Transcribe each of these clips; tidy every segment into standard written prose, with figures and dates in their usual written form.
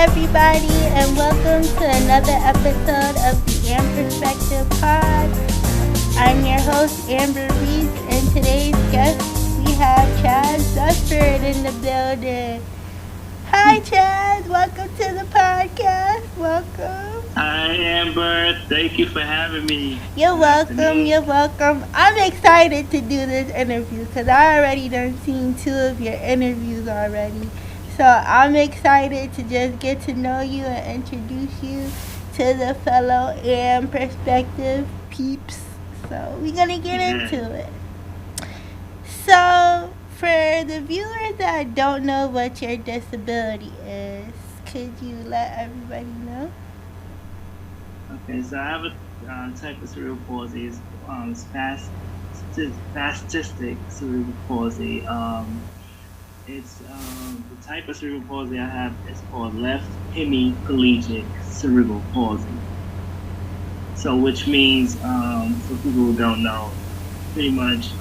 everybody, and welcome to another episode of the Amb Perspective pod. I'm your host, Amber Reese, and today's guest, we have Chad Zufford in the building. Hi, Chad. Welcome to the podcast. Welcome. Hi, Amber. Thank you for having me. You're Good welcome. afternoon. You're welcome. I'm excited to do this interview because I already done seen two of your interviews already. So I'm excited to just get to know you and introduce you to the fellow and perspective peeps. So we're gonna get Yeah. into it. So for the viewers that don't know what your disability is, could you let everybody know? Okay, so I have a type of cerebral palsy. It's spastic cerebral palsy. It's the type of cerebral palsy I have is called left hemiplegic cerebral palsy. So, which means, for people who don't know, pretty much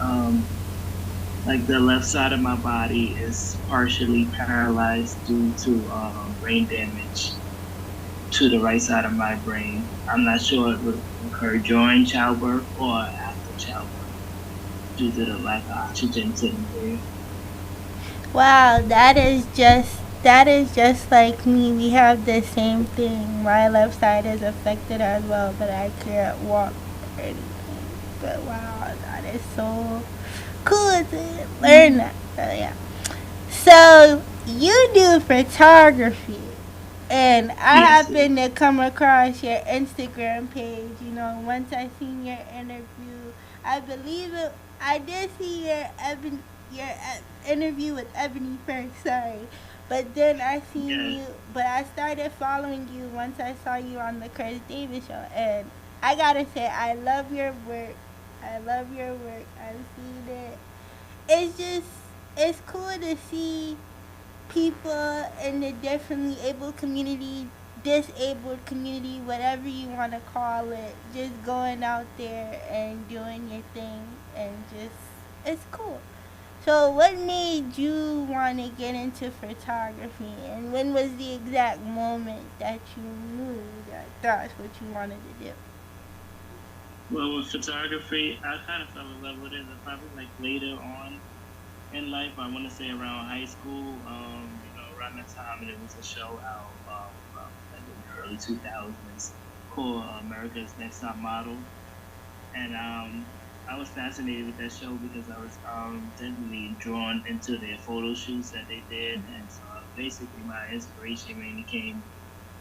like the left side of my body is partially paralyzed due to brain damage to the right side of my brain. I'm not sure it would occur during childbirth or after childbirth due to the lack of oxygen to the brain. Wow, that is just like me. We have the same thing. My left side is affected as well, but I can't walk or anything. But wow, that is so cool to learn Mm, that. So yeah. So you do photography, and I yes, happened to come across your Instagram page. Once I seen your interview, I believe it. I did see interview with Ebony first. Sorry, but then I seen yes, you. But I started following you once I saw you on the Chris Davis show, and I gotta say I love your work. I love your work. I've seen it. It's just it's cool to see people in the differently able community, disabled community, whatever you want to call it, just going out there and doing your thing, and just it's cool. So, what made you want to get into photography, and when was the exact moment that you knew that that's what you wanted to do? well, with photography, I kind of fell in love with it probably like later on in life. I want to say around high school, around that time, and it was a show out like in the early 2000s called America's Next Top Model. And I was fascinated with that show because I was definitely drawn into their photo shoots that they did, and so basically my inspiration mainly came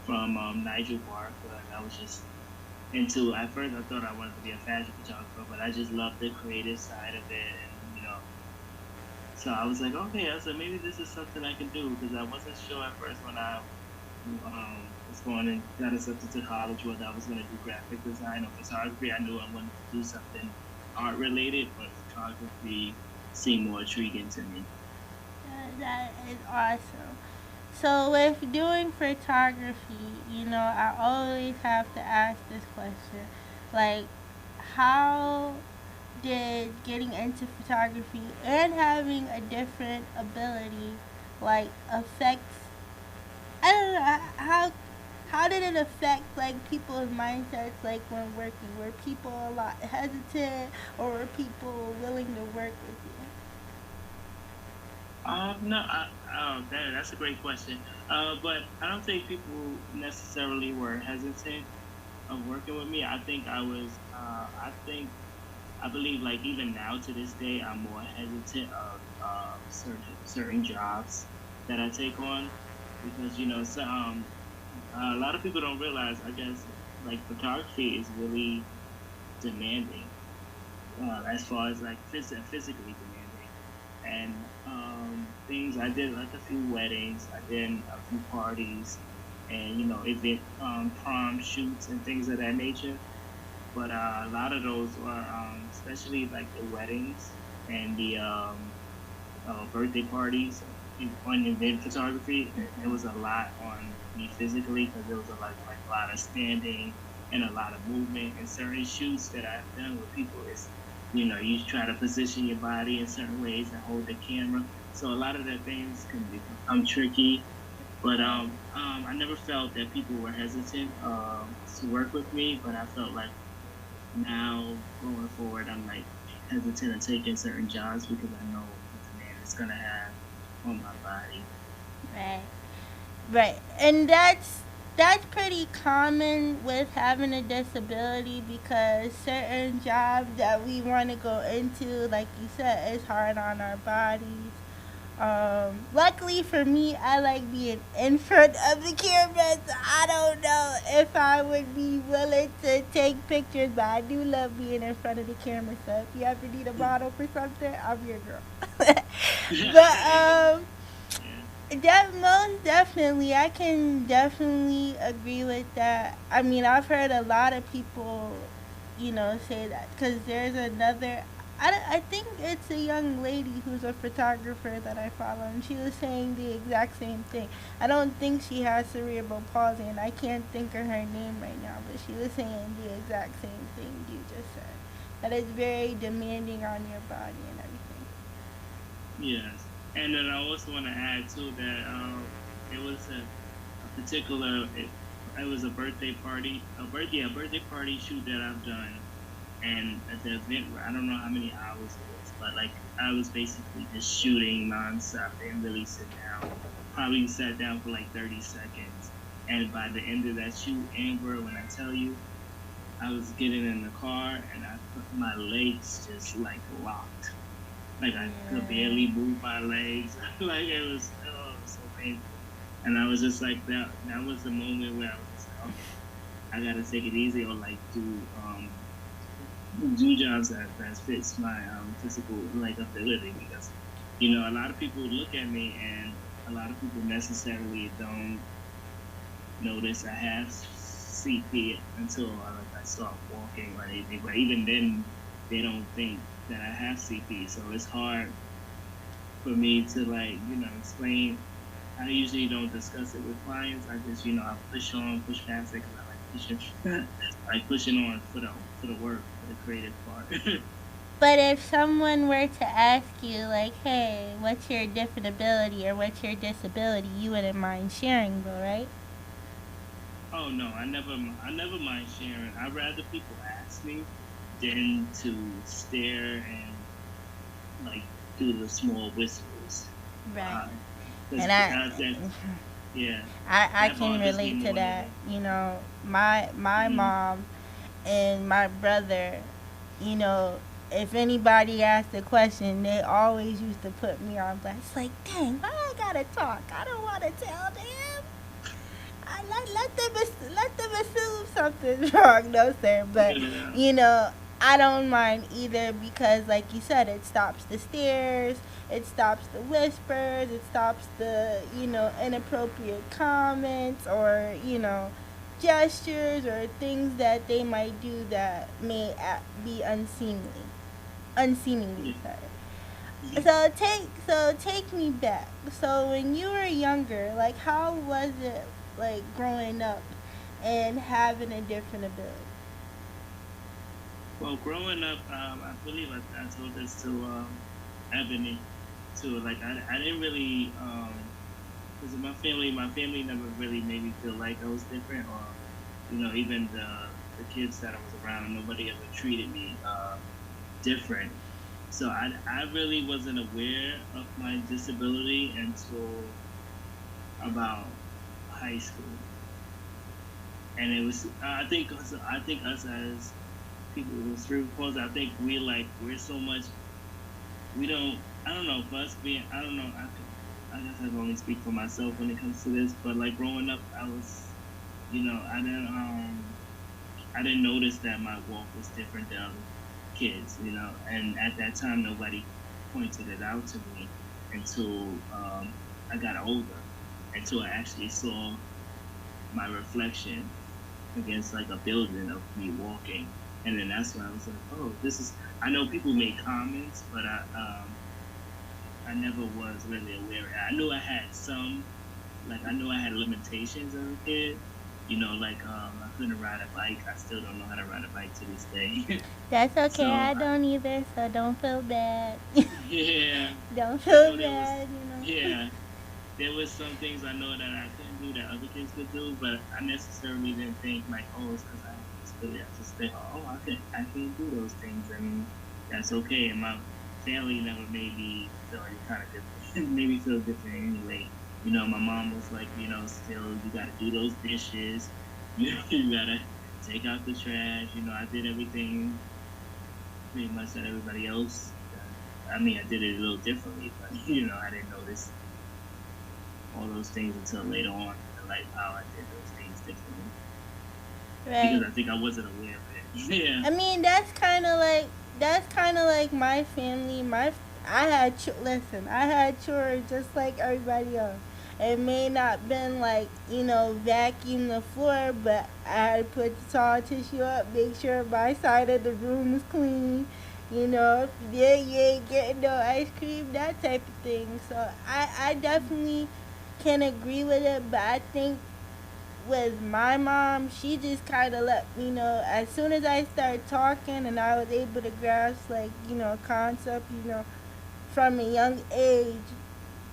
from Nigel Barker. And I was just into. At first, I thought I wanted to be a fashion photographer, but I just loved the creative side of it, and so I was like, okay, I said maybe this is something I can do because I wasn't sure at first when I was going and got accepted to college whether I was going to do graphic design or photography. I knew I wanted to do something art related, but photography seemed more intriguing to me. That is awesome. So, with doing photography, I always have to ask this question. Like, how did getting into photography and having a different ability, like, affect, I don't know, how did it affect, like, people's mindsets, like, when working? Were people a lot hesitant, or were people willing to work with you? No, that's a great question. But I don't think people necessarily were hesitant of working with me. I believe like even now to this day, I'm more hesitant of certain jobs that I take on because a lot of people don't realize. I guess like photography is really demanding as far as like physically demanding, and things I did like a few weddings, I did a few parties, and event prom shoots and things of that nature. But a lot of those were, especially like the weddings and the birthday parties on event photography. It was a lot on me physically because there was like a lot of standing and a lot of movement. And certain shoots that I've done with people is, you try to position your body in certain ways and hold the camera. So a lot of the things can become tricky But I never felt that people were hesitant to work with me. But I felt like now going forward, I'm like hesitant to taking certain jobs because I know the demand it's gonna have on my body. Right. Right. And that's pretty common with having a disability because certain jobs that we want to go into, like you said, is hard on our bodies. Luckily for me, I like being in front of the camera. So I don't know if I would be willing to take pictures, but I do love being in front of the camera. So if you ever need a model for something, I'm your girl. but Yeah. that most definitely, I can definitely agree with that. I mean, I've heard a lot of people, say that because there's another. I think it's a young lady who's a photographer that I follow, and she was saying the exact same thing. I don't think she has cerebral palsy, and I can't think of her name right now, but she was saying the exact same thing you just said. That it's very demanding on your body and everything. Yes. And then I also want to add too that it was a particular it was a birthday party, a birthday party shoot that I've done, and at the event I don't know how many hours it was, but like I was basically just shooting nonstop. Didn't really sit down. Probably sat down for like 30 seconds, and by the end of that shoot, Amber, when I tell you, I was getting in the car and I put my legs just like locked, like I could Yeah. barely move my legs. Like it was so painful. And I was just like that was the moment where I was just like, okay, I gotta take it easy or like do jobs that fits my physical like ability because a lot of people look at me and a lot of people necessarily don't notice I have CP until I start walking or anything. But even then, they don't think that I have CP. So it's hard for me to like explain. I usually don't discuss it with clients. I just I push on, push past it because I like pushing, like pushing on for the work, for the creative part. But if someone were to ask you, like, hey, what's your different ability or what's your disability, you wouldn't mind sharing, though, right? Oh no, I never mind sharing. I'd rather people ask me than to stare and like do the small whispers. Right. Because And that yeah, I that can bothers me relate to more that. than My mm, mom and my brother, you know, if anybody asked a question, they always used to put me on blast. It's like, dang, why I gotta talk? I don't want to tell them. Let them assume something's wrong. No, sir. But yeah. you know, I don't mind either because, like you said, it stops the stares, it stops the whispers, it stops the inappropriate comments or gestures or things that they might do that may be unseemingly. Yeah. Sorry. So take me back. So when you were younger, like how was it like growing up and having a different ability? Well, growing up, I believe I told this to Ebony too. Like I didn't really because my family never really made me feel like I was different, or even the kids that I was around, nobody ever treated me different. So I really wasn't aware of my disability until about high school, and it was I think us as people with cerebral palsy, I think we're so much we don't I don't know for us being I don't know I guess I can only speak for myself when it comes to this, but like growing up, I was I didn't notice that my walk was different than other kids, and at that time nobody pointed it out to me until I got older, until I actually saw my reflection against like a building of me walking, and then that's when I was like, oh, this is. I know people made comments, but I never was really aware. I knew I had some, like I knew I had limitations as a kid. Like I couldn't ride a bike. I still don't know how to ride a bike to this day. That's okay. So I don't either, so don't feel bad. yeah, Don't I feel know there was bad. yeah. there was some things I know that I couldn't do that other kids could do, but I necessarily didn't think like, oh, it's because I have a disability. I just think, oh, I can't do those things, and that's okay. And my family never made me feel any kind of different, made me feel different anyway. My mom was like, still you got to do those dishes, you got to take out the trash. I did everything pretty much that everybody else. I mean, I did it a little differently, but I didn't notice all those things until later on in life how I did those things differently because Right. I think I wasn't aware of it. Yeah. I mean, that's kind of like my family. I had listen, I had chores just like everybody else. It may not been like vacuum the floor, but I had to put the towel tissue up, make sure my side of the room is clean. If you ain't getting no ice cream, that type of thing. So I definitely can agree with it, but I think with my mom, she just kind of let me know as soon as I started talking and I was able to grasp, like, concept, from a young age.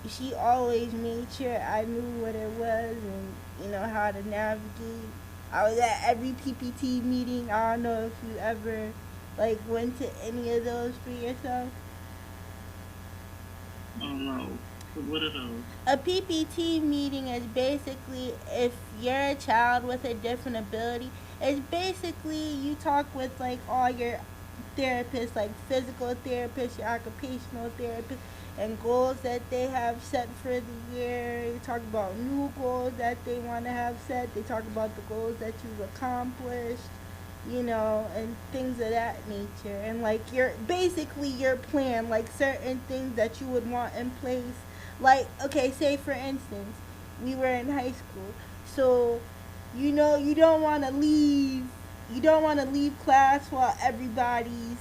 She always made sure I knew what it was and, how to navigate. I was at every PPT meeting. I don't know if you ever, like, went to any of those for yourself. Oh no. What are those? A PPT meeting is basically if you're a child with a different ability, it's basically you talk with like all your therapists, like physical therapists, your occupational therapists, and goals that they have set for the year. You talk about new goals that they want to have set. They talk about the goals that you've accomplished, and things of that nature. And like your plan, like certain things that you would want in place. Like, okay, say for instance, we were in high school, so you don't want to leave class while everybody's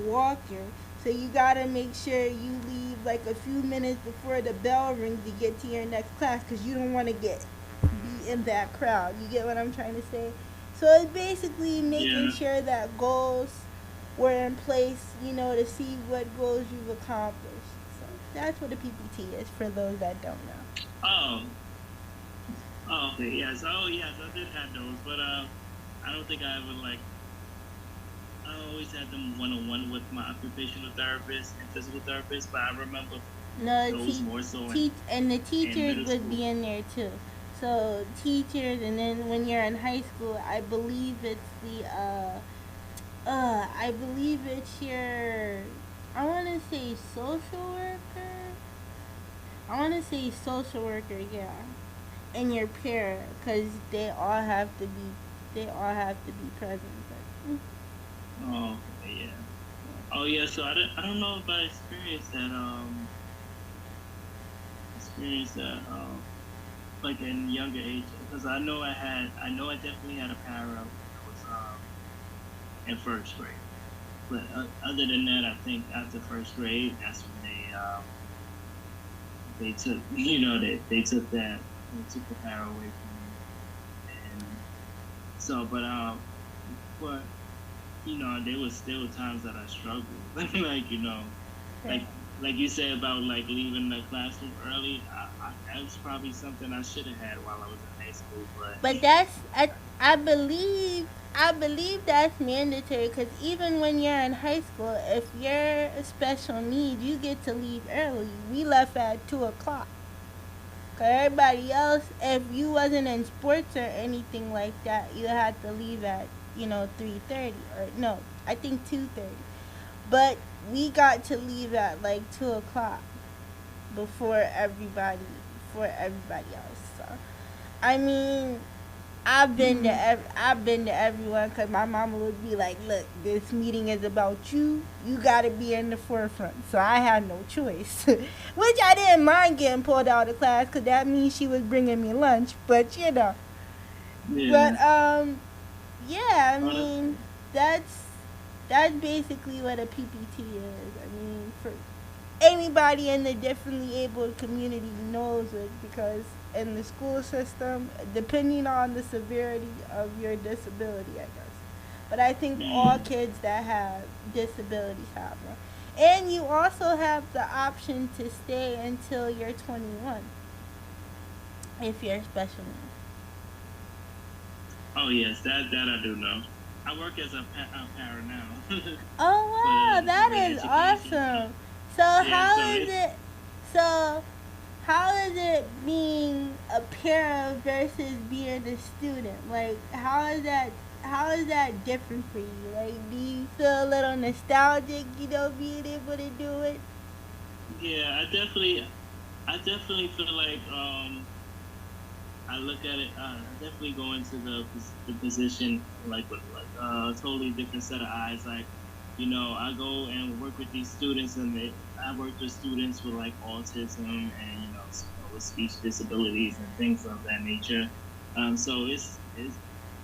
walking. So you gotta make sure you leave like a few minutes before the bell rings to get to your next class because you don't want to be in that crowd. You get what I'm trying to say? So it's basically making Yeah. sure that goals were in place, to see what goals you've accomplished. So that's what a PPT is for those that don't know. Oh. Oh, okay. Yes. Oh, yes. I did have those, but I don't think I ever like. I always had them one on one with my occupational therapist and physical therapist, but I remember No, those more so and the in teachers middle would school. be in there too. So teachers, and then when you're in high school, I believe it's your, I want to say social worker. I want to say social worker, yeah, and your parent, cause they all have to be present. But, Oh, okay, yeah. Oh, yeah. So I don't know if I experienced that like in younger age because I know I definitely had a para when I was in first grade. But other than that, I think after first grade, that's when they took they took the power away from me, and so but there were times that I struggled, like right. like like you said about like leaving the classroom early. That was probably something I should have had while I was in high school, but But that's I believe that's mandatory because even when you're in high school, if you're a special need, you get to leave early. We left at 2 o'clock. Cause everybody else, if you wasn't in sports or anything like that, you had to leave at 3:30 or no, I think 2:30. But we got to leave at like 2 o'clock before everybody before everybody else. So I mean, I've been to everyone because my mama would be like, "Look, this meeting is about you. You got to be in the forefront." So I had no choice, which I didn't mind getting pulled out of class because that means she was bringing me lunch. But yeah. but yeah. I Oh, that's mean, cool. that's that's basically what a PPT is. I mean, for anybody in the differently able community knows it because in the school system, depending on the severity of your disability, I guess. But I think all Mm. kids that have disabilities have one. And you also have the option to stay until you're 21. if you're special Oh yes, that I do know. I work as a para now Oh wow, for that regular is education. So awesome. So yeah, so how is it's it? So how is it being a parent versus being a student? Like how is that? How is that different for you? Like, do you feel a little nostalgic? Being able to do it. yeah. I definitely feel like I look at it. I definitely go into the position like with like a totally different set of eyes. Like, I go and work with these students, and I work with students with like autism and with speech disabilities and things of that nature. So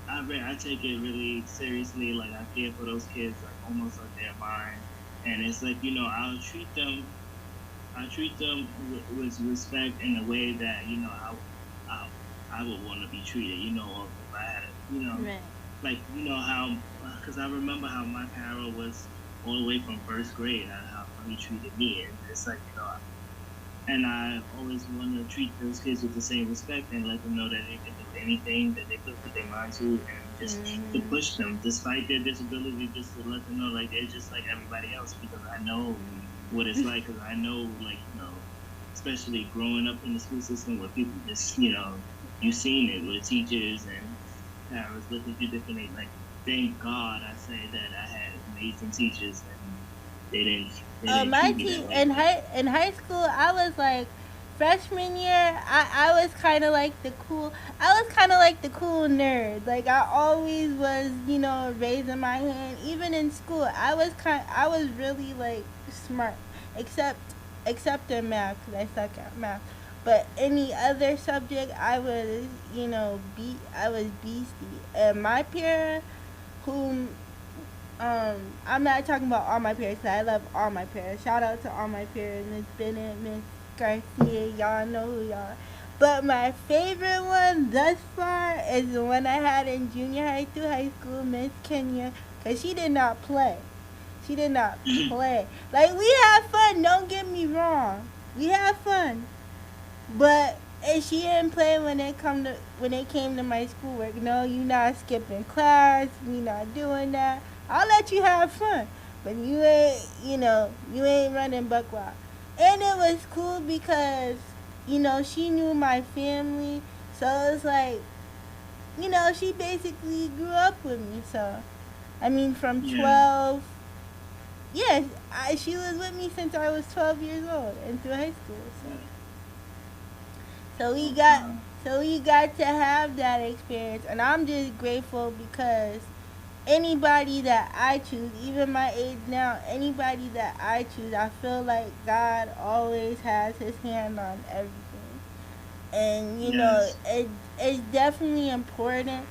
I take it really seriously. Like I care for those kids like almost like they're mine, and it's like I treat them with respect in a way that I, I would want to be treated. If I had, Right. like how, because I remember how my parent was all the way from first grade, and how he treated me, and it's like and I always want to treat those kids with the same respect and let them know that they can do anything that they put their mind to, and just to Mhm. push them despite their disability, just to let them know like they're just like everybody else, because I know what it's like, because I know, like, especially growing up in the school system where people just, you've seen it with teachers and parents look at you differently. Like, thank God I say that I had amazing teachers, and they didn't they didn't My treat me team that way. But in high school, I was like freshman year. I was kind of like the cool. I was kind of like the cool nerd. Like I always was, raising my hand. Even in school, I was really like smart, except except in math because I suck at math. But any other subject, I was, I was beastie. And my peer, whom I'm not talking about all my peers. 'Cause I love all my peers. Shout out to all my peers, Miss Bennett, Miss Garcia. Y'all know who y'all are. But my favorite one thus far is the one I had in junior high through high school, Miss Kenya, because she did not play. She did not play. Like we had fun. Don't get me wrong. We had fun, but and she didn't play when it came to my schoolwork. No, you not skipping class. We not doing that. I'll let you have fun, but you ain't running buck wild. And it was cool because she knew my family, so it's like she basically grew up with me. So I mean, from yeah. 12, yeah, she was with me since I was 12 years old and through high school. So. Yeah. So we got Awesome. so we got to have that experience, and I'm just grateful because anybody that I choose, even my age now, anybody that I choose, I feel like God always has His hand on everything, and Yes. it's definitely important.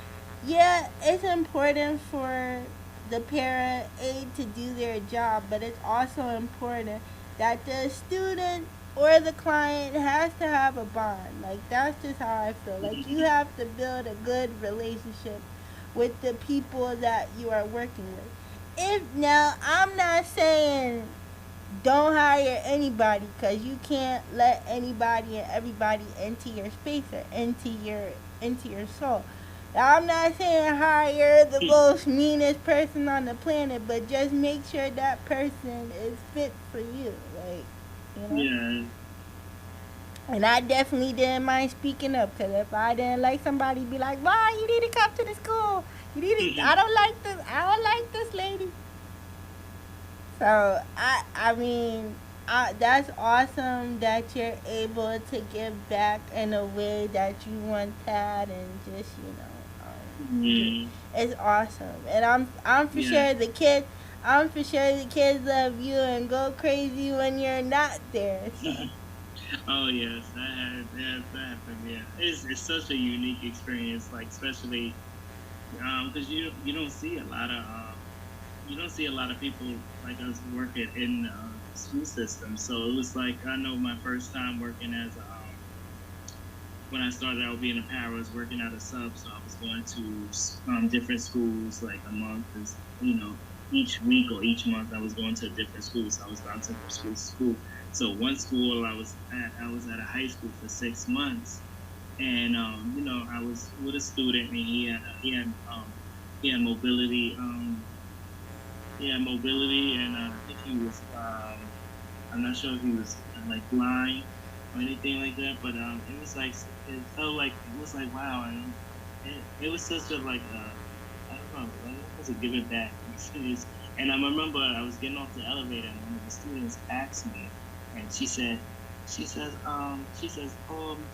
Yeah, it's important for the parent aid to do their job, but it's also important that the student or the client has to have a bond. Like that's just how I feel. Like you have to build a good relationship with the people that you are working with. If now I'm not saying don't hire anybody because you can't let anybody and everybody into your space or into your soul. Now, I'm not saying hire the most meanest person on the planet, but just make sure that person is fit for you, like you know. Yeah. And I definitely didn't mind speaking up because if I didn't like somebody, be like, "Why you need to come to the school? You need to. I don't like this. I don't like this lady." So I mean, that's awesome that you're able to give back in a way that you once had, and just Mm, it's awesome. And I'm for yeah. sure the kids. I'm for sure the kids love you and go crazy when you're not there. So Oh yes, that happened. Yeah, it's such a unique experience. Like, especially because you don't see a lot of people like us working in the school system. So it was like, I know my first time working as when I started out being a para, I was working at a sub, so I was going to different schools like a month, is each week or each month I was going to a different school. So I was bouncing from school to school. So one school I was at a high school for 6 months, and I was with a student, and he had mobility. He had mobility, and I think he was. I'm not sure if he was like blind or anything like that, but it was like it felt like it was like wow, and it was such a like I don't know, like it was a giving back experience. And I remember I was getting off the elevator, and one of the students asked me, and she says, do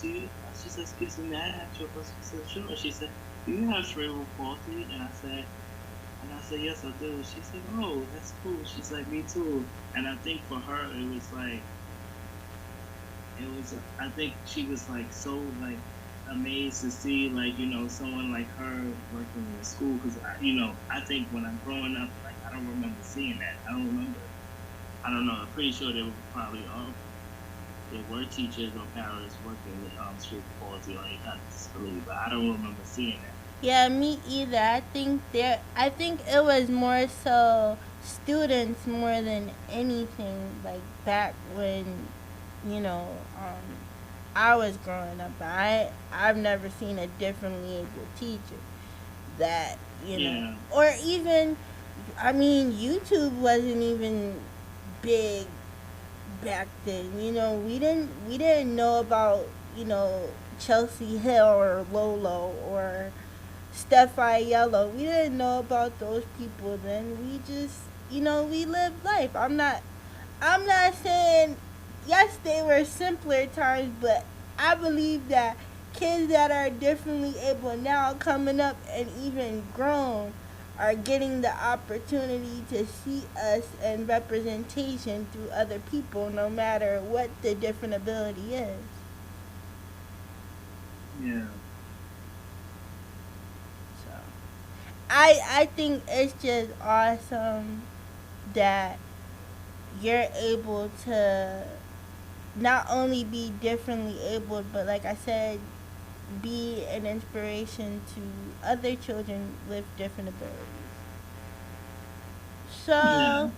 you? She says, excuse me, may I ask you a question? I said, sure. She said, do you have cerebral palsy? And I said, yes, I do. She said, oh, that's cool. She's like, me too. And I think for her, it was like, I think she was like so like amazed to see like, someone like her working in a school. Cause I think when I'm growing up, like, I don't remember seeing that. I don't remember, I don't know. I'm pretty sure they were probably all, there were teachers or parents working with cerebral palsy or any kind of disability, but I don't remember seeing that. Yeah, me either. I think it was more so students more than anything, like back when, you know, I was growing up. I've never seen a differently able teacher that, Yeah. or even, I mean, YouTube wasn't even big back then. We didn't know about, Chelsea Hill or Lolo or Stephi Yellow. We didn't know about those people then. We just, we lived life. I'm not saying yes, they were simpler times, but I believe that kids that are differently able now coming up and even grown are getting the opportunity to see us and representation through other people no matter what the different ability is. Yeah. So I think it's just awesome that you're able to not only be differently abled, but like I said, be an inspiration to other children with different abilities. Yeah. So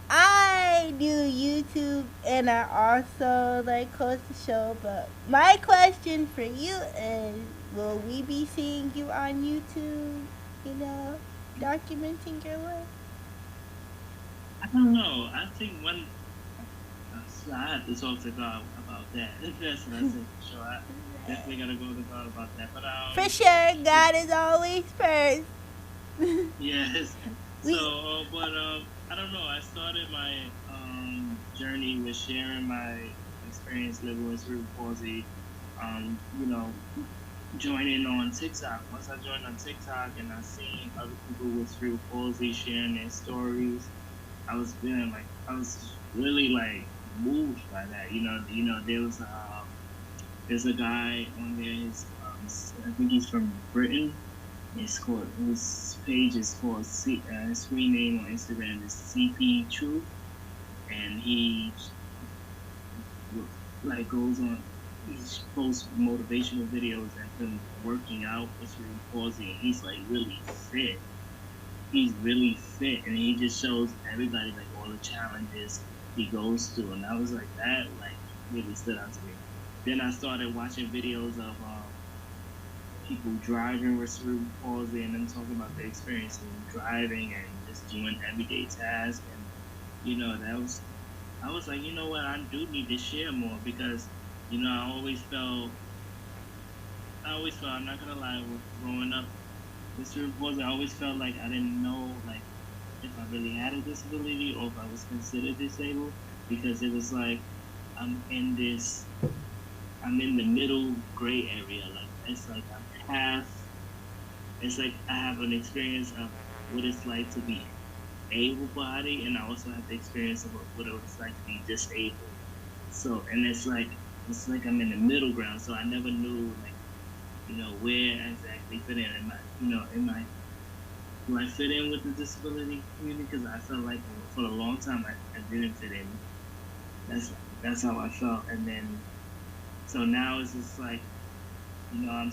I do YouTube and I also like host the show, but my question for you is, will we be seeing you on YouTube, you know, documenting your life? I don't know. I think when so I have to talk to God about that. That's it for sure. I definitely gotta go to God about that. But For sure, it, God is always first. yes. So, we but I don't know. I started my journey with sharing my experience living with cerebral palsy. You know, joining on TikTok. Once I joined on TikTok and I seen other people with cerebral palsy sharing their stories, I was feeling like I was really like moved by that. There's a guy on there. I think he's from Britain. His page is called his screen name on Instagram is CP Truth, and he like goes on. He posts motivational videos and him working out with cerebral palsy, and he's like really fit. He's really fit, and he just shows everybody like all the challenges he goes through, and I was like that like really stood out to me. Then I started watching videos of people driving with cerebral palsy and them talking about their experience in driving and just doing everyday tasks, and that was I was like, you know what, I do need to share more because I always felt, I'm not gonna lie, with growing up with cerebral palsy, I always felt like I didn't know like if I really had a disability or if I was considered disabled, because it was like I'm in this I'm in the middle gray area. Like it's like I'm half. It's like I have an experience of what it's like to be able-bodied, and I also have the experience of what it's like to be disabled. So, and it's like I'm in the middle ground. So I never knew like where I exactly fit in. Do I fit in with the disability community? Because I felt like for a long time I didn't fit in. That's that's how I felt, and then so now it's just like I'm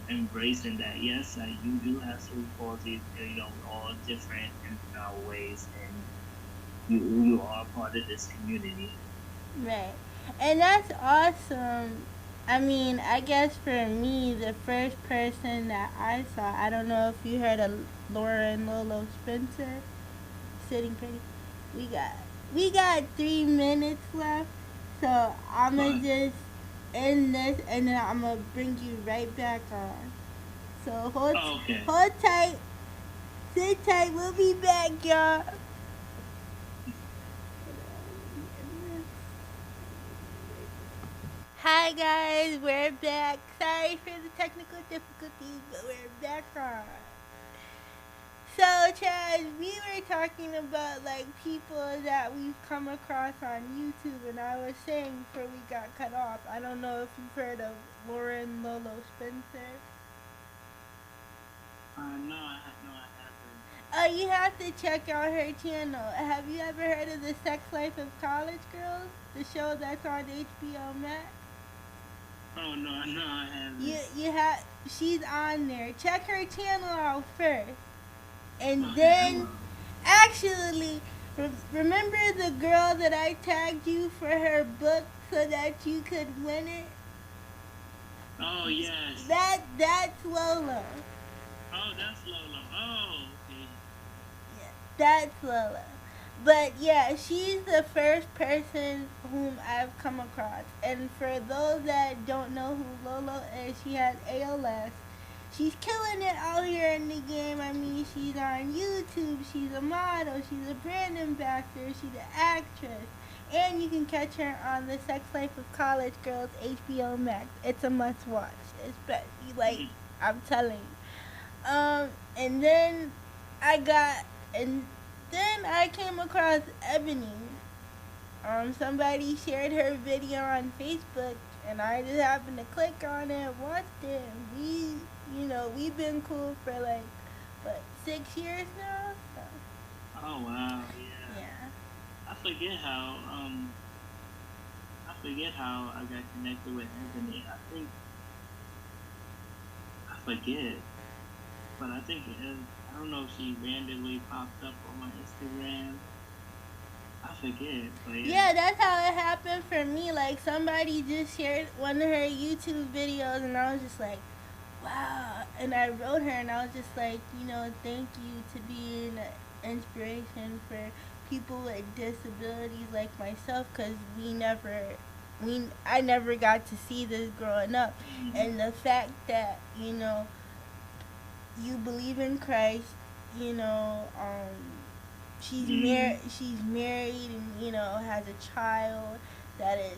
embracing that. Yes, you do have cerebral palsy. We're all different in our ways, and you are part of this community. Right. And that's awesome I mean, I guess for me, the first person that I saw, I don't know if you heard of Laura and Lolo Spencer, Sitting Pretty. We got we got 3 minutes left, so I'ma Fine. just end this, and then I'ma bring you right back on. So Oh, okay. hold tight, sit tight. We'll be back, y'all. Hi guys, we're back. Sorry for the technical difficulties, but we're back on. So, Chad, we were talking about like people that we've come across on YouTube, and I was saying before we got cut off, I don't know if you've heard of Lauren Lolo Spencer. No, I haven't. You have to check out her channel. Have you ever heard of the Sex Life of College Girls? The show that's on HBO Max. Oh no, I You haven't. you have she's on there. Check her channel out first, and Okay, I then will. actually remember the girl that I tagged you for her book so that you could win it. Oh yes. That's Lola. Oh, that's Lolo. Oh, okay. Yeah, that's Lola. But yeah, she's the first person whom I've come across. And for those that don't know who Lolo is, she has ALS. She's killing it out here in the game. I mean, she's on YouTube, she's a model, she's a brand ambassador, she's an actress. And you can catch her on the Sex Life of College Girls HBO Max. It's a must watch. Especially, like, Mm. I'm telling you. And then I got, and then I came across Ebony. Somebody shared her video on Facebook, and I just happened to click on it and watched it. And we've been cool for like, what, 6 years now? So, Oh wow, yeah. yeah. I forget how I forget how I got connected with Anthony. I forget, but I think I don't know if she randomly popped up on my Instagram. I forget, but yeah. Yeah, that's how it happened for me. Like, somebody just shared one of her YouTube videos, and I was just like, wow. And I wrote her, and I was just like, thank you to being an inspiration for people with disabilities like myself, because I never got to see this growing up. Mm-hmm. And the fact that, you believe in Christ, you know, Mm-hmm. she's married, and has a child that is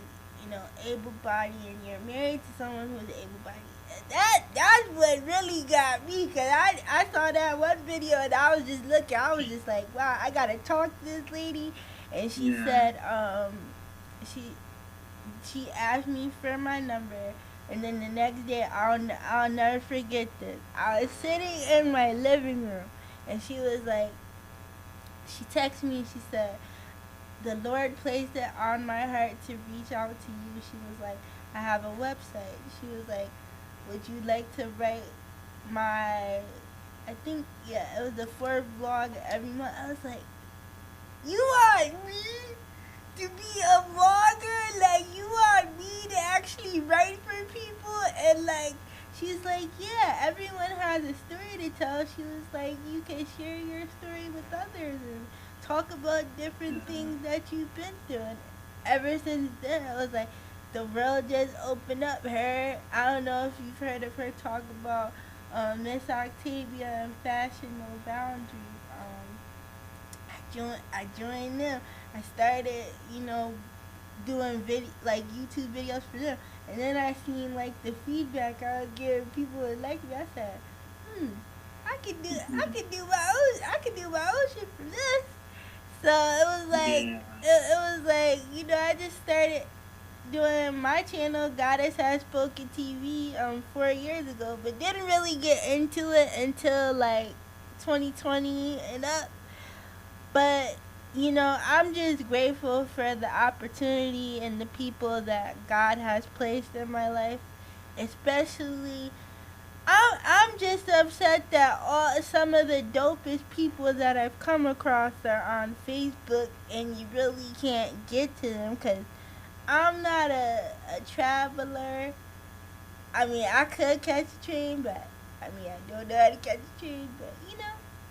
able bodied, and you're married to someone who's able bodied. That's what really got me, because I saw that one video, and I was just looking, I was just like, wow, I gotta talk to this lady. And she Yeah. said, she she asked me for my number, and then the next day, I'll never forget this. I was sitting in my living room, and she was like, she texted me, and she said, the Lord placed it on my heart to reach out to you. She was like, I have a website. She was like, would you like to write my, I think, yeah, it was the fourth vlog every month. I was like, you want me to be a vlogger? Like, you want me to actually write for people? And like, she's like, yeah, everyone has a story to tell. She was like, you can share your story with others and talk about different Yeah. things that you've been through. And ever since then, I was like, the world just opened up. I don't know if you've heard of her talk about Miss Octavia and Fashion No Boundaries. I joined them. I started, doing like YouTube videos for them, and then I seen like the feedback I was giving people that like me. I said, I could do my own shit for this. So Yeah. it was like, I just started doing my channel, Goddess Has Spoken TV, 4 years ago, but didn't really get into it until like 2020 and up. But I'm just grateful for the opportunity and the people that God has placed in my life. Especially, I'm just upset that some of the dopest people that I've come across are on Facebook, and you really can't get to them, because I'm not a traveler. I mean, I could catch a train, but I mean, I don't know how to catch a train. But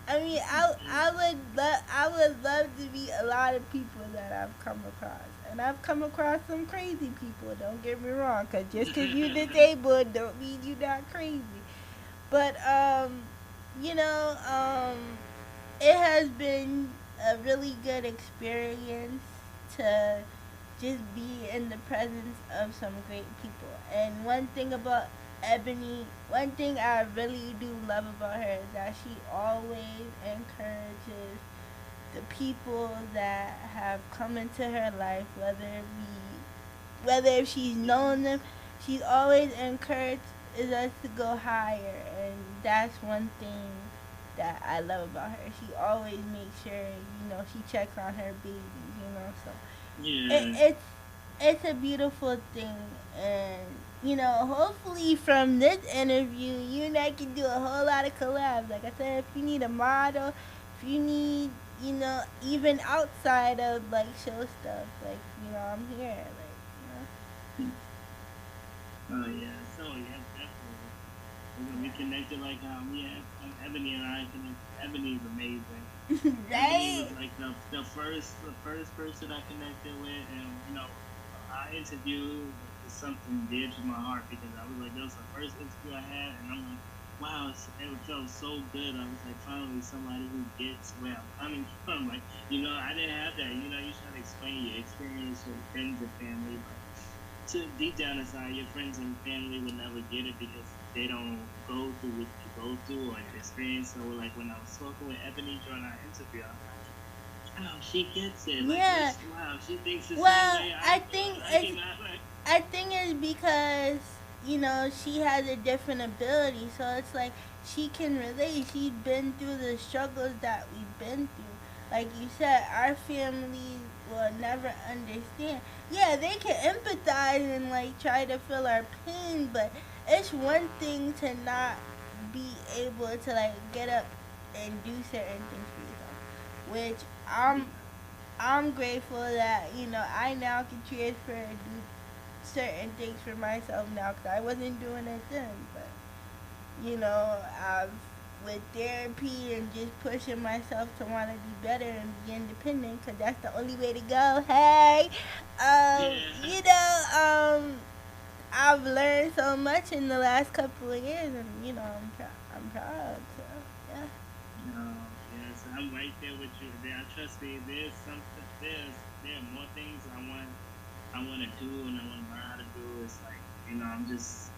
I mean, I would love to meet a lot of people that I've come across, and I've come across some crazy people. Don't get me wrong, cause just cause you disabled don't mean you not crazy. But you know, it has been a really good experience to just be in the presence of some great people. And one thing about Ebony, one thing I really do love about her is that she always encourages the people that have come into her life, whether if she's known them, she's always encouraged us to go higher, and that's one thing that I love about her. She always makes sure she checks on her babies, so Yeah. it's a beautiful thing, and hopefully from this interview, you and I can do a whole lot of collabs. Like I said, if you need a model, if you need, even outside of like show stuff, like I'm here, Oh yeah. So yeah, definitely. We're gonna be connected like how we have Ebony and I connected. Ebony is amazing. Ebony right? was like the first person I connected with, and our interview is something dear to my heart because I was like, that was the first interview I had, and I'm like, wow, it felt so good. I was like, finally somebody who gets where I'm coming from. Like, I didn't have that. You try to explain your experience with friends and family, but to deep down inside, your friends and family will never get it because they don't go through what you go through or experience. So, like when I was talking with Ebony during our interview, I'm like, wow, she gets it. Like, Yeah. wow, she thinks the same Well, way I I thought. think Like, it's like, I think it's because she has a different ability, so it's like she can relate. She's been through the struggles that we've been through. Like you said, our families will never understand. Yeah, they can empathize and like try to feel our pain, but it's one thing to not be able to like get up and do certain things for yourself, which I'm grateful that I now can transfer and do certain things for myself now because I wasn't doing it then. But I've with therapy and just pushing myself to want to be better and be independent because that's the only way to go. Hey, yeah. I've learned so much in the last couple of years, and I'm proud. So yeah. No, yes, I'm right there with you. There, trust me. There's something. There are more things I want to do and I want to learn how to do. It's like I'm just.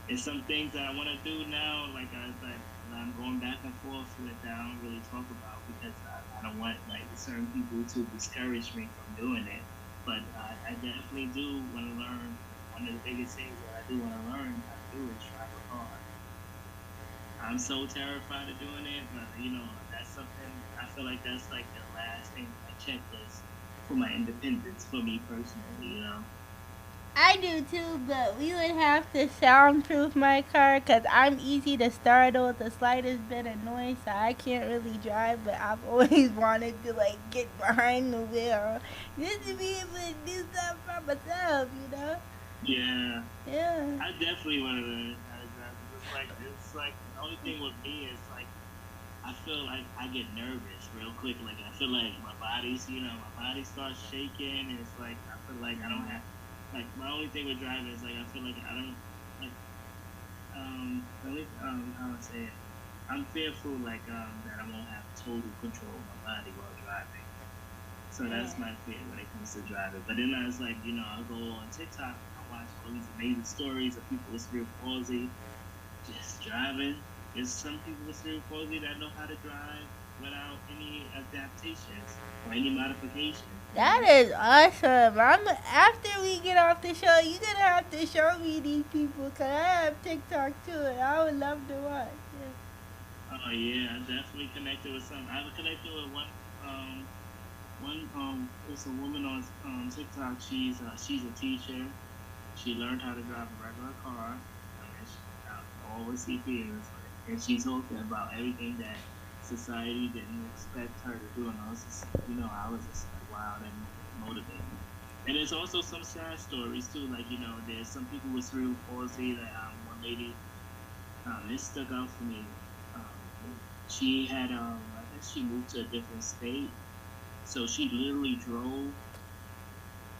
It's some things that I want to do now. Like I'm going back and forth with that I don't really talk about because I don't want like certain people to discourage me from doing it. But I definitely do want to learn. One of the biggest things that I do want to learn how to do is drive a car. I'm so terrified of doing it, but that's something I feel like that's like the last thing on my checklist for my independence for me personally. I do too, but we would have to soundproof my car because I'm easy to startle with the slightest bit of noise, so I can't really drive. But I've always wanted to like get behind the wheel just to be able to do stuff for myself. Yeah, Yeah. I definitely want to learn how to drive. 'Cause it's like the only thing with me is like I feel like I get nervous real quick. Like I feel like my body starts shaking, and it's like I feel like I don't have like my only thing with driving is like I feel like I don't like really how I say it. I'm fearful like that I won't have total control of my body while driving. So Yeah. that's my fear when it comes to driving. But then I was like, I'll go on TikTok and I watch all these amazing stories of people with cerebral palsy just driving. There's some people with cerebral palsy that know how to drive without any adaptations or any modifications. That is awesome. After we get off the show, you're gonna have to show me these people because I have TikTok too, and I would love to watch. Oh yeah, I definitely connected with some. I connected with it's a woman on TikTok. She's a teacher. She learned how to drive a regular car. I mean, all with CPS, and she's talking about everything that society didn't expect her to do, and I was just, I was just like, wow, that motivated me. And there's also some sad stories too. Like there's some people with cerebral palsy. That one lady, this stuck out for me. She had I guess she moved to a different state, so she literally drove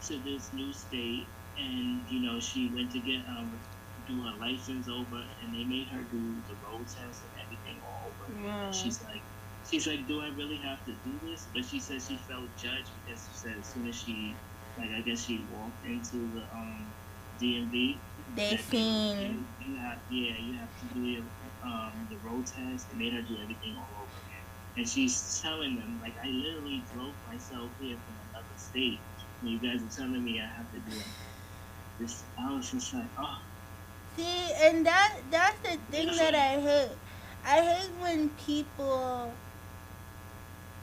to this new state, and she went to get do her license over, and they made her do the road test and everything all over again. And Yeah. she's like, do I really have to do this? But she said she felt judged because she said as soon as she, like, I guess she walked into the DMV, They that they were like, seen. you have to do the road test, and made her do everything all over again. And she's telling them, like, I literally drove myself here from another state, and you guys are telling me I have to do this. I was just like, oh, See, and that's the thing that yeah. I hate. I hate when people,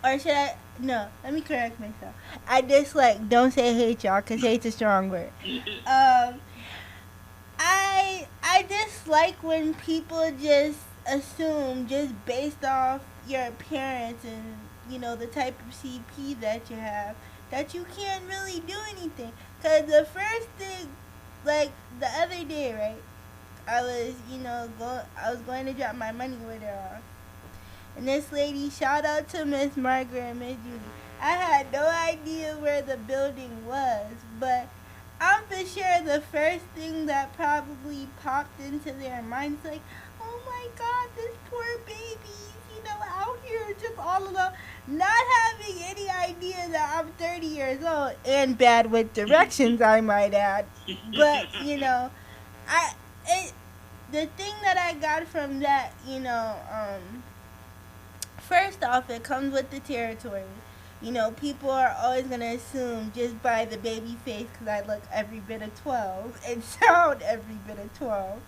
or should I? No, let me correct myself. I dislike. Don't say hate, y'all, cause hate's a strong word. Um, I dislike when people just assume just based off your appearance and the type of CP that you have that you can't really do anything. Cause the first thing, like the other day, right? I was going to drop my money with her off. And this lady, shout out to Miss Margaret and Miss Judy. I had no idea where the building was, but I'm for sure the first thing that probably popped into their minds, like, oh my God, this poor baby, out here just all alone, not having any idea that I'm 30 years old and bad with directions, I might add. But I it the thing that I got from that, first off, it comes with the territory. People are always gonna assume just by the baby face, because I look every bit of 12 and sound every bit of 12,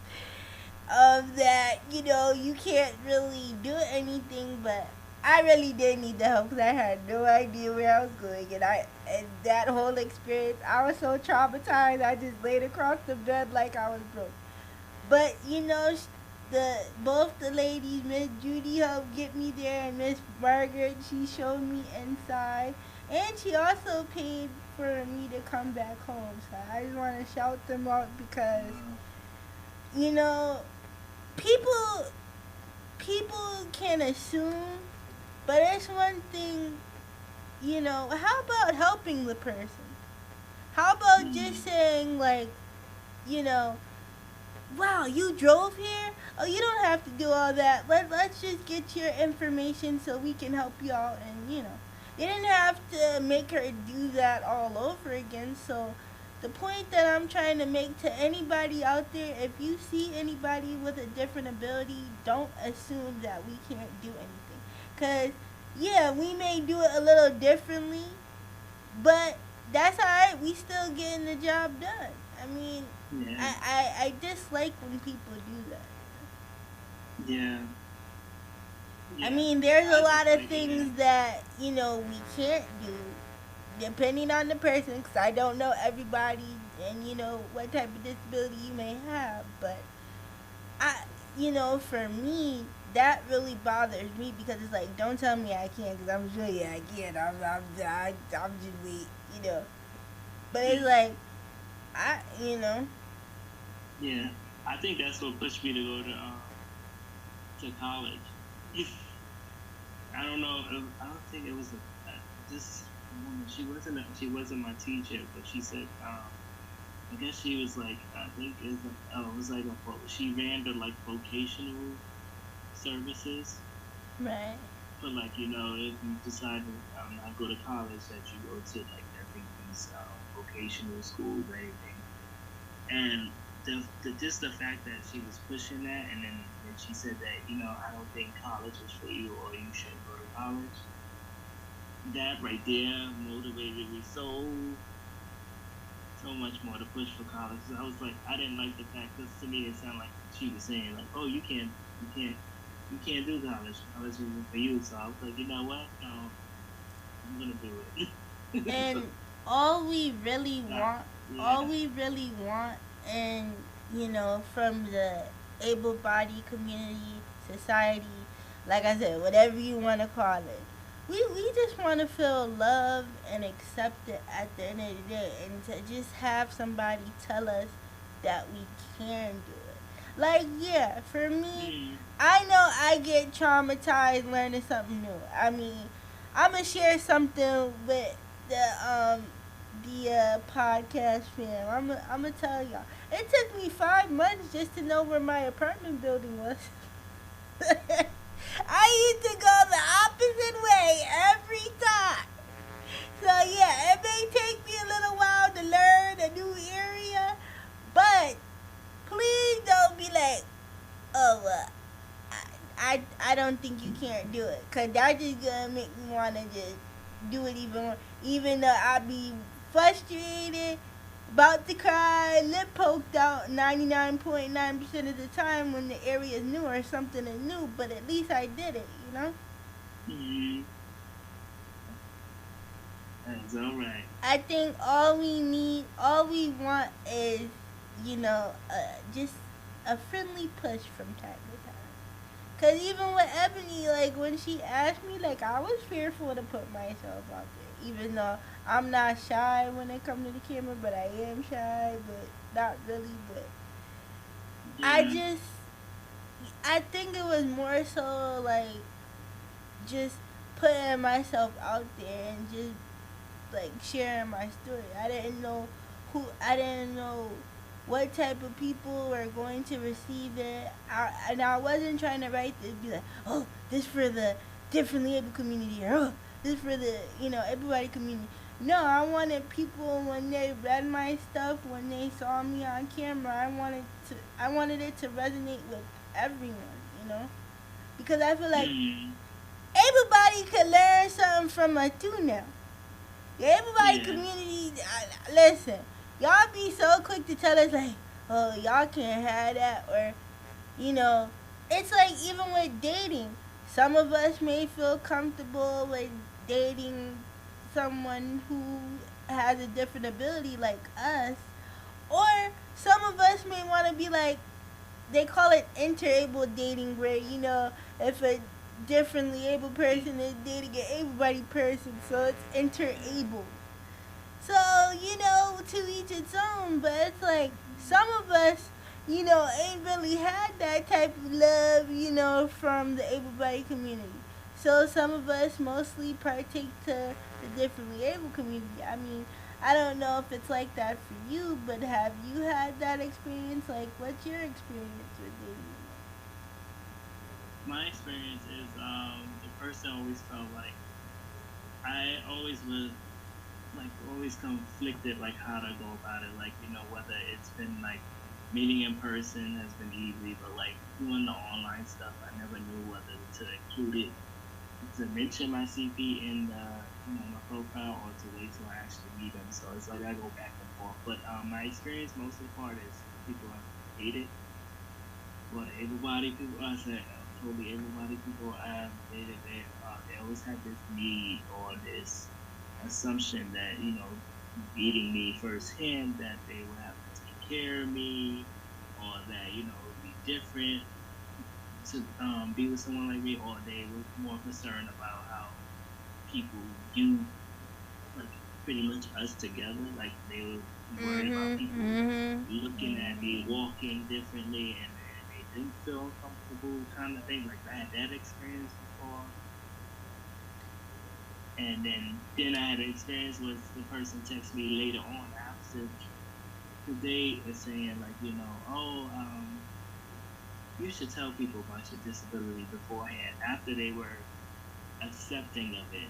that you can't really do anything. But I really did need the help because I had no idea where I was going, and that whole experience, I was so traumatized. I just laid across the bed like I was broke. But the both the ladies, Miss Judy helped get me there, and Miss Margaret, she showed me inside, and she also paid for me to come back home. So I just want to shout them out because you know people people can assume, but it's one thing. How about helping the person? How about just saying like, you know, wow, you drove here? Oh, you don't have to do all that. Let's just get your information so we can help you out. And, they didn't have to make her do that all over again. So, the point that I'm trying to make to anybody out there, if you see anybody with a different ability, don't assume that we can't do anything. Because, yeah, we may do it a little differently, but that's alright. We still getting the job done. I mean, Yeah, I dislike when people do that. yeah, I yeah. mean, there's a I lot just of like it. things that, we can't do depending on the person, because I don't know everybody and, what type of disability you may have. But, I, for me, that really bothers me because it's like, don't tell me I can't because I'm sure yeah, I can. I'm just wait, you know. But it's like, I, you know, Yeah, I think that's what pushed me to go to college. I don't know. I don't think it was this woman. She wasn't my teacher, but she said I guess she was like I think it was like she ran the like vocational services. right. But like if you decide to not go to college, that you go to like I think these vocational schools or anything. And just the fact that she was pushing that, and then she said that I don't think college is for you, or you shouldn't go to college. That right there motivated me so much more to push for college. So I was like, I didn't like the fact because to me it sounded like she was saying like, oh, you can't, you can't do college. College isn't for you. So I was like, you know what? No, I'm gonna do it. So And all we really nah, want, all yeah, we really want, and from the able-bodied community, society, like I said, whatever you want to call it, we just want to feel loved and accepted at the end of the day, and to just have somebody tell us that we can do it. Like, yeah, for me, Mm. I know I get traumatized learning something new. I mean, I'm gonna share something with the podcast fam. I'm gonna tell y'all. It took me 5 months just to know where my apartment building was. I used to go the opposite way every time. So yeah, it may take me a little while to learn a new area, but please don't be like, oh, I don't think you can't do it, cause that just gonna make me wanna just do it even more. Even though I be frustrated, about to cry, lip poked out 99.9% of the time when the area is new or something is new, but at least I did it, you know? Mm. That's all right. I think all we need, all we want is, just a friendly push from time to time. Cause even with Ebony, like when she asked me, like I was fearful to put myself out there, even though I'm not shy when it comes to the camera, but I am shy, but not really. But I Yeah. just, I think it was more so like just putting myself out there and just like sharing my story. I didn't know what type of people were going to receive it. And I wasn't trying to write this, be like, oh, this for the differently able community, or oh, this for the, everybody community. No, I wanted people when they read my stuff, when they saw me on camera, I wanted it to resonate with everyone, you know? Because I feel like Mm. everybody could learn something from us too now. Yeah, everybody Yeah. community, listen, y'all be so quick to tell us like, oh, y'all can't have that, or you know, it's like even with dating, some of us may feel comfortable with dating someone who has a different ability like us, or some of us may want to be like, they call it interable dating, where if a differently able person is dating an able-bodied person, so it's interable. So to each its own. But it's like some of us, ain't really had that type of love, from the able-bodied community. So some of us mostly partake to the differently able community. I mean, I don't know if it's like that for you, but have you had that experience? Like, what's your experience with dating? My experience is the person always felt like I always was like always conflicted like how to go about it. Like, whether it's been like meeting in person has been easy, but like doing the online stuff, I never knew whether to include it, to mention my CP in the my profile, or to wait till I actually meet them. So it's like I go back and forth. But my experience mostly part is people have hated. Well, able-bodied people, I said totally able-bodied people I've dated, they always had this need or this assumption that meeting me firsthand, that they would have to take care of me, or that it would be different to be with someone like me, or they were more concerned about how people view like pretty much us together. Like they were worried about Mm-hmm. people Mm-hmm. looking at me walking differently, and they didn't feel comfortable, kind of thing. Like I had that experience before. And then I had an experience with the person text me later on after the date and saying like, oh, you should tell people about your disability beforehand, after they were accepting of it.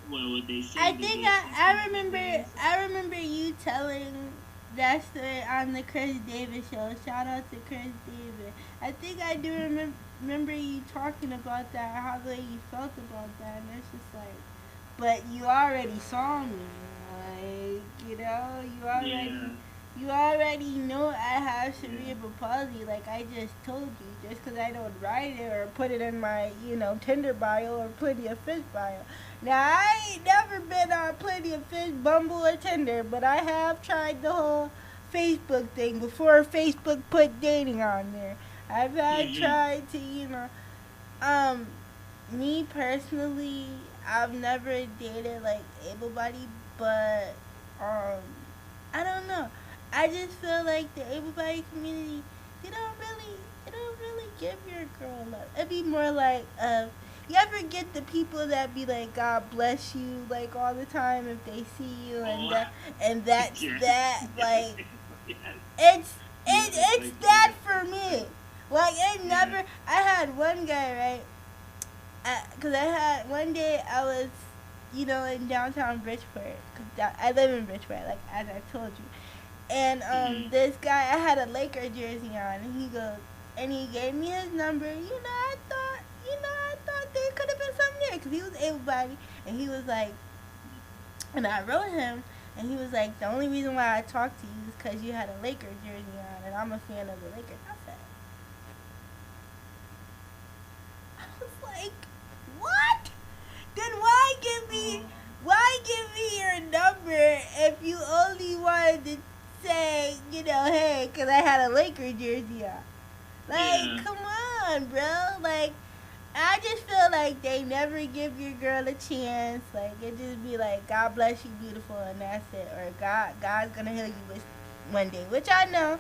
Well, what they I said, think they accepted I it in remember advance. I remember you telling that story on the Chris Davis show. Shout out to Chris Davis. I think I do remember you talking about that, how the way you felt about that, and it's just like, but you already saw me, like Yeah. you already know I have cerebral palsy. Like I just told you, just because I don't write it or put it in my Tinder bio or Plenty of Fish bio. Now I ain't never been on Plenty of Fish, Bumble, or Tinder, but I have tried the whole Facebook thing before Facebook put dating on there. I've had Hmm. tried to um Me personally, I've never dated like able body, but um, I don't know. I just feel like the able body community, they don't really give your girl love. It'd be more like, you ever get the people that be like, God bless you, like all the time if they see you, Oh, and that's yes, that, yes, like, yes. it's, Yeah, it's it's like that that. for It's me. true. Like, it Yeah. never, I had one guy, right? Because I had one day I was, in downtown Bridgeport. Cause I live in Bridgeport, like as I told you. And Mm-hmm. this guy, I had a Laker jersey on, and he goes, and he gave me his number. I thought there could have been something there, cause he was able-bodied, and he was like, and I wrote him, and he was like, the only reason why I talked to you is cause you had a Laker jersey on, and I'm a fan of the Lakers. I was like, what? Then Oh, why give me your number if you only wanted to say, hey, cause I had a Laker jersey on? Like, yeah. come on, bro. Like, I just feel like they never give your girl a chance. Like, it just be like, God bless you, beautiful, and that's it. Or God's gonna heal you one day, which I know,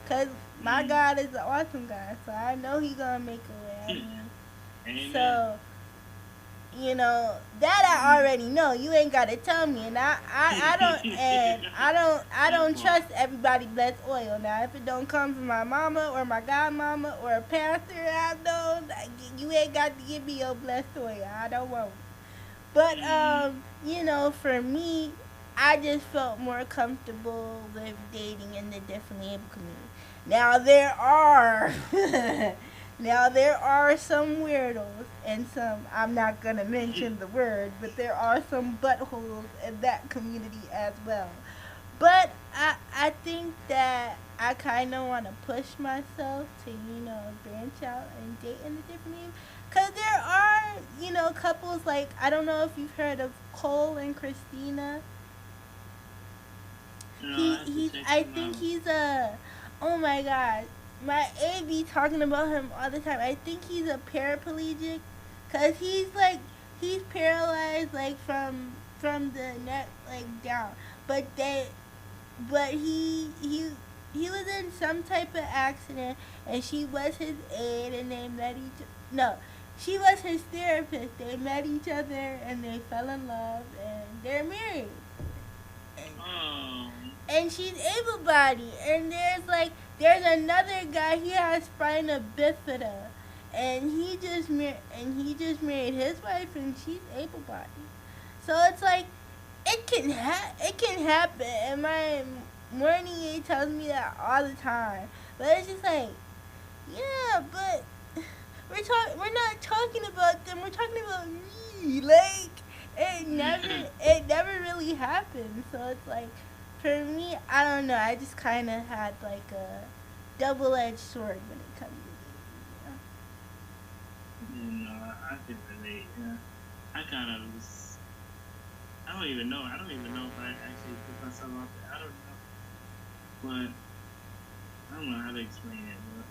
cause my Mm. God is an awesome God, so I know He gonna make a way. I mean, Amen. so that I Mm. already know. You ain't gotta tell me, and I That don't part. trust everybody blessed oil. Now, if it don't come from my mama or my godmama or a pastor, I know like, you ain't got to give me your blessed oil. I don't want it. But Mm. for me, I just felt more comfortable with dating in the differently able community. Now there are now there are some weirdos and some, I'm not gonna mention the word, but there are some buttholes in that community as well. But I think that I kind of want to push myself to branch out and date in the different areas. Cause there are couples like, I don't know if you've heard of Cole and Christina. I have to check I them think out. he's a, oh my god, my A be talking about him all the time. I think he's a paraplegic, cause he's paralyzed like from the neck like down, but they but he was in some type of accident, and she was his aide, and they met each, no, she was his therapist. They met each other and they fell in love and they're married. And, Oh. she's able bodied, and there's another guy, he has spina bifida, and he just married his wife, and she's able bodied. So it's like, it can happen, and my morning aide tells me that all the time. But it's just like, yeah, but we're not talking about them. We're talking about me. Like, it never really happened. So it's like, for me, I don't know. I just kind of had like a double-edged sword when it comes to dating. I can relate. Yeah. I kind of was. I don't even know. I don't even know if I actually put myself out there. I don't know. But I don't know how to explain it. But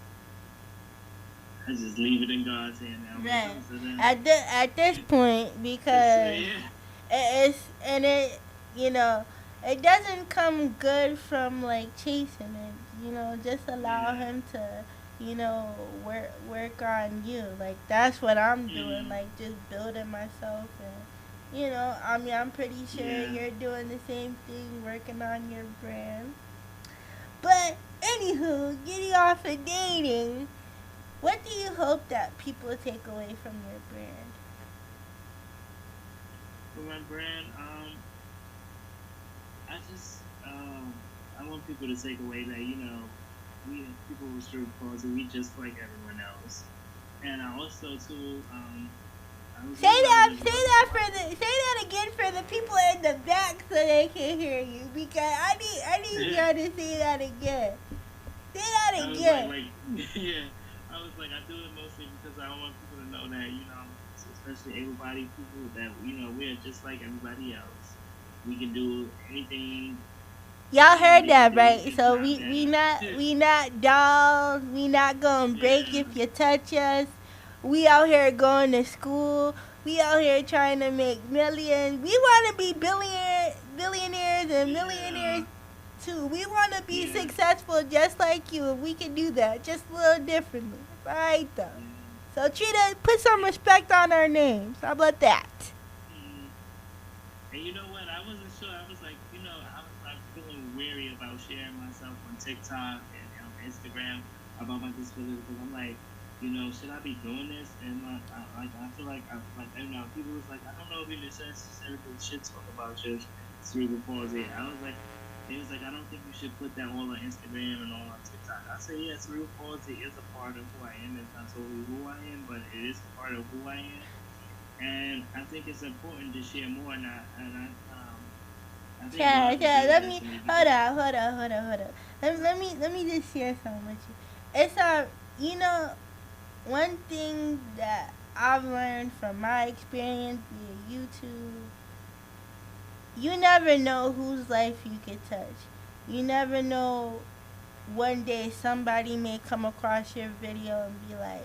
I just leave it in God's hand now when it Right. comes to that. At this point, Just because yeah. it's and it you know it doesn't come good from like chasing it. Just allow Yeah. him to work on you. Like, that's what I'm doing. Mm. Like, just building myself, and I mean, I'm pretty sure Yeah. you're doing the same thing, working on your brand. But anywho, getting off of dating, what do you hope that people take away from your brand? For my brand, I just I want people to take away that we people with cerebral palsy, we just like everyone else. And I also too I was learning about the Say that again for the people in the back so they can hear you, because I need y'all to say that again. Say that I was again. yeah, I was like, I do it mostly because I want people to know that, especially able-bodied people, that we're just like everybody else. We can do anything Y'all heard anybody can that, do. right? It's So not bad. we not dolls. We not gonna break Yeah, if you touch us. We out here going to school. We out here trying to make millions. We want to be billionaires and millionaires Yeah, too. We want to be yeah, successful just like you. We can do that, just a little differently. Right though. yeah. So Trina, put some And, respect on our names. How about that? mm, and you know what? I wasn't sure. I was like, I was like feeling weary about sharing myself on TikTok and Instagram about my disability because I'm like, should I be doing this? And I feel like people was like, I don't know if you necessarily should talk about your cerebral palsy. I was like, it was like, I don't think you should put that all on Instagram and all on TikTok. I say, yeah, cerebral palsy is a part of who I am. It's not totally who I am, but it is a part of who I am, and I think it's important to share more. I think Yeah, God yeah. revealed Let that me to me hold because on, hold on, hold on, hold on. Let me just share something with you. It's you know, one thing that I've learned from my experience via YouTube, you never know whose life you could touch. You never know. One day somebody may come across your video and be like,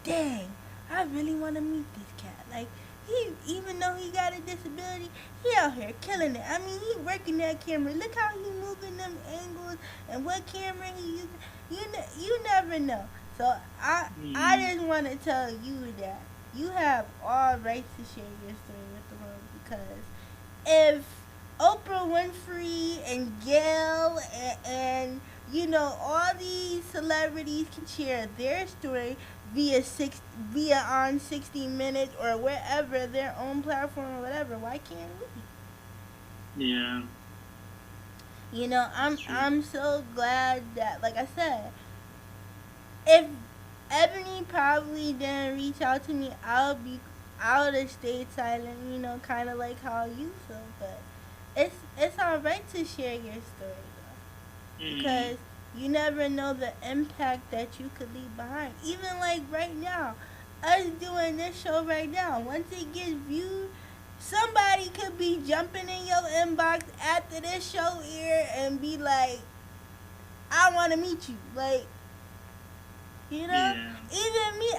dang, I really want to meet this cat. Like, he, even though he got a disability, he out here killing it. I mean, he working that camera. Look how he moving them angles and what camera he using. You never know. So I mm, just want to tell you that you have all rights to share your story with the world, because if Oprah Winfrey and Gail and all these celebrities can share their story via on 60 Minutes or wherever, their own platform or whatever, why can't we? yeah, I'm that's true. I'm so glad that, like I said, if Ebony probably didn't reach out to me, I would have stayed silent, kind of like how you feel. But it's alright to share your story though, because Mm, you never know the impact that you could leave behind. Even like right now, us doing this show right now, once it gets viewed, somebody could be jumping in your inbox after this show here and be like, "I want to meet you." Like, yeah, even me,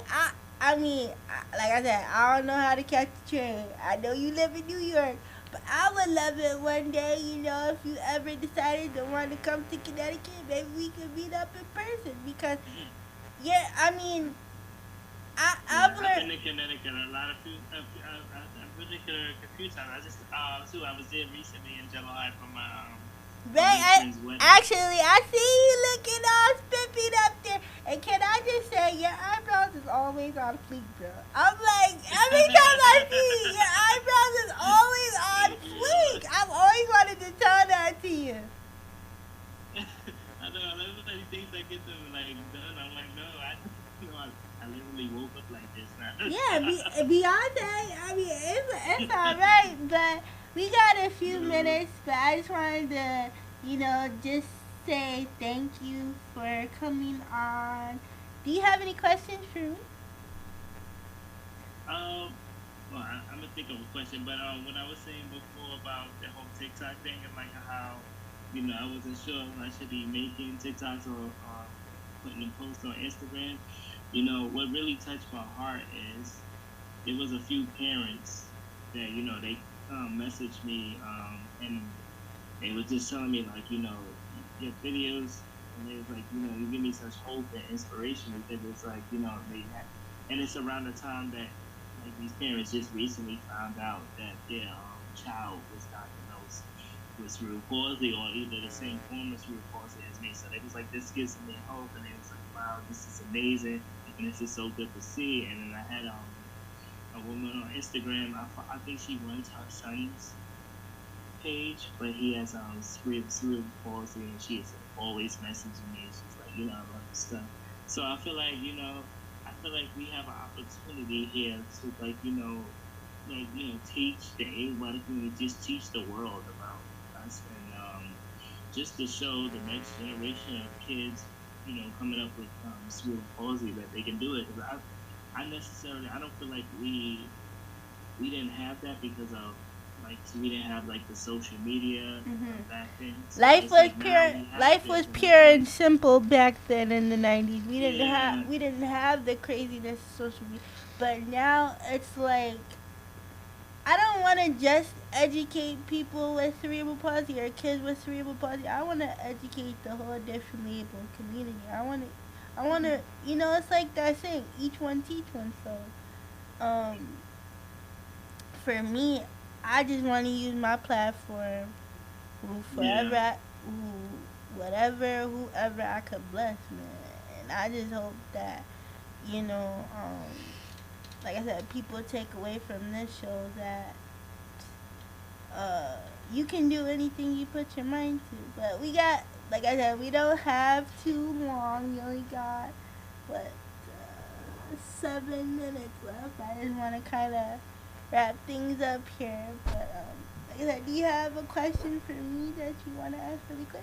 like I said, I don't know how to catch the train. I know you live in New York, but I would love it one day, if you ever decided to want to come to Connecticut, maybe we could meet up in person. Because, yeah, I mean, I've yeah. I've learned. been to Connecticut I've been to Connecticut a few times. I just too. I was there recently in July for my best friend's wedding. I see you looking all spiffy up there. And can I just say, your eyebrows is always on fleek, bro. I'm like, every time I see you, your eyebrows is always on Yeah. fleek. I've always wanted to tell that to you. I know. Everybody thinks I get them like done. I'm like, no, I literally woke up like this Yeah, now. Beyonce. I mean, it's all right, but we got a few No. minutes. But I just wanted to, just say thank you for coming on. Do you have any questions for me? Um, well, I'm gonna think of a question, but what I was saying before about the whole TikTok thing and like how, I wasn't sure if I should be making TikToks or putting them posts on Instagram. What really touched my heart is there was a few parents that they messaged me and they was just telling me like your videos, and it was like you give me such hope and inspiration because it's like and it's around the time that like these parents just recently found out that their child was diagnosed with cerebral palsy or either the same form of cerebral palsy as me. So they was like, this gives me hope, and it was like, wow, this is amazing, and this is so good to see. And then I had a woman on Instagram. I think she runs her son's page, but he has cerebral palsy, and she is always messaging me. She's like, I love this stuff. So I feel like I feel like we have an opportunity here to teach the able-bodied community, just teach the world about us, and just to show the next generation of kids, coming up with cerebral palsy that they can do it. Because I don't feel like we didn't have that because of like we didn't have like the social media Mhm. back then. So Life it's was like now pure. we have Life it was and we pure don't. and simple back then in the '90s. Yeah, We didn't have the craziness of social media, but now it's like I don't want to just educate people with cerebral palsy or kids with cerebral palsy. I want to educate the whole differently able community. I want to, you know, it's like that saying, each one teach one. So, um, for me, I just want to use my platform, who yeah. forever, who whatever, whoever I could bless, man. And I just hope that, you know, like I said, people take away from this show that you can do anything you put your mind to. But we got, like I said, we don't have too long. We only got what 7 minutes left. I just want to kind of wrap things up here. But like I said, do you have a question for me that you want to ask really quick?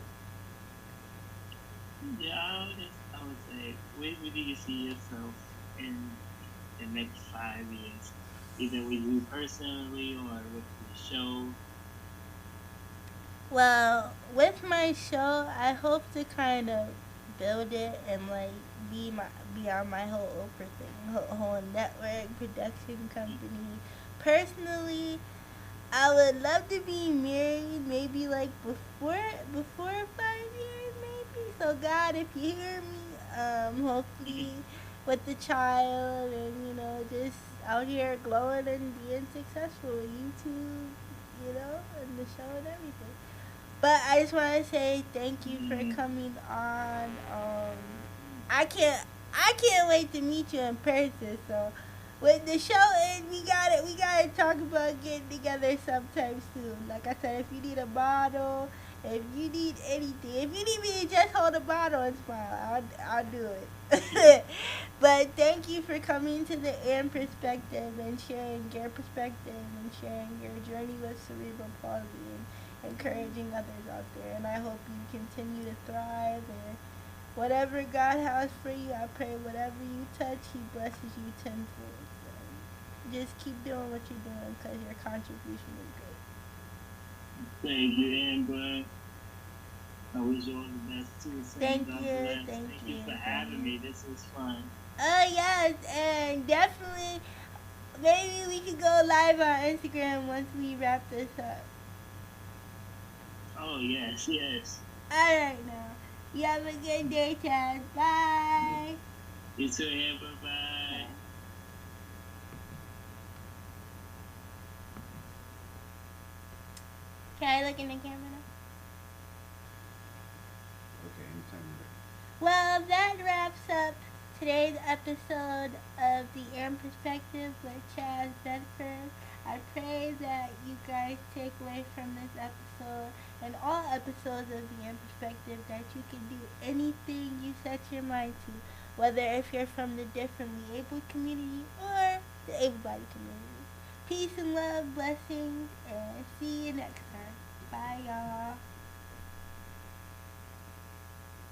Yeah, I would say, where do you see yourself in the next 5 years? Either with you personally or with the show. Well, with my show, I hope to kind of build it and like be on my whole Oprah thing, whole network production company. Personally, I would love to be married, maybe like before 5 years, maybe. So God, if you hear me, hopefully with the child and just out here glowing and being successful with YouTube, and the show and everything. But I just want to say thank you for Mm, coming on. I can't I can't wait to meet you in person. So when the show ends, we gotta talk about getting together sometime soon. Like I said, if you need a bottle, if you need anything, if you need me to just hold a bottle and smile, I'll do it. But thank you for coming to the Amb Perspective and sharing your perspective and sharing your journey with cerebral palsy and encouraging others out there. And I hope you continue to thrive and whatever God has for you, I pray whatever you touch, He blesses you tenfold. So just keep doing what you're doing because your contribution is great. thank you, Amber. I wish you all the best too. Saying Thank God you, bless. thank Thank you you, for thank having you. me. This was fun. Yes, and definitely, maybe we could go live on Instagram once we wrap this up. Oh yes, yes. All right, now. You have a good day, Chad. Bye. You too, Amber. Bye. Bye. Can I look in the camera now? Okay, anytime you're ready. Well, that wraps up today's episode of the Air Perspective with Chaz Bedford. I pray that you guys take away from this episode and all episodes of the Air Perspective that you can do anything you set your mind to, whether if you're from the differently able community or the able-bodied community. Peace and love, blessings, and see you next time. Bye, y'all.